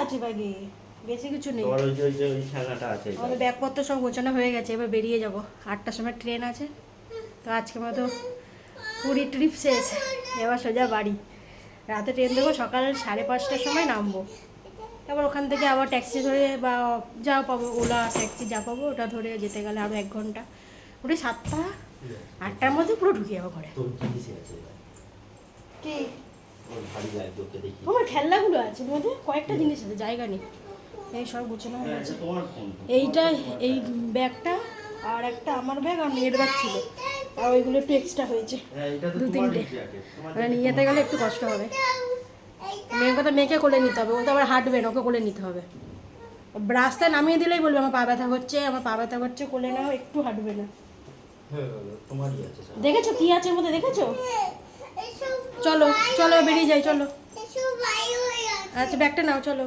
আছে ব্যাগে, বেশি কিছু নেই। তোমার ওই যে ওই ঠেকাটা আছে। আমাদের ব্যাগপত্র সব গোছানো হয়ে গেছে, এবার বেরিয়ে যাব। 8টার সময় ট্রেন আছে, তো আজকে মতো পুরী ট্রিপ শেষ, এবার সোজা বাড়ি। রাতে ট্রেন দেবো, সকাল 5:30টার সময় নামবো। এবার ওখান থেকে আবার ট্যাক্সি ধরে বা যা পাবো, ওলা ট্যাক্সি যা পাবো ওটা ধরে যেতে গেলে আরও 1 ঘন্টা। ওটা 7টা 8টার মধ্যে পুরো ঢুকে যাবো ঘরে। তোর জিনিস আছে কি ওর ভারী লাগবে ওকে দেখি। আমার খেলনাগুলো আছে, ওর মধ্যে কয়েকটা জিনিস আছে, জায়গা নেই। এই সব গুছানো হয়ে গেছে। তোমার ফোন এইটা, এই ব্যাগটা আর একটা আমার ব্যাগ আর মেয়ের ব্যাগ ছিল, আর ওইগুলো একটু এক্সট্রা হয়েছে, এটা তো 2-3টে। তোমার মানে নিয়ে যেতে গেলে একটু কষ্ট হবে। মেয়ের কথা মেয়েকে কোলে নিতে হবে, ও তো আবার হাঁটবে না, ওকে কোলে নিতে হবে। রাস্তায় নামিয়ে দিলেই বলবে আমার পা ব্যথা হচ্ছে, আমার পা ব্যথা হচ্ছে, কোলে নাও, একটু হাঁটবে না। তোমারই আছে সব। দেখেছো কি আছে ওর মধ্যে, দেখেছো? চলো চলো বেরিয়ে যাই, চলো। আচ্ছা ব্যাগটা নাও, চলো।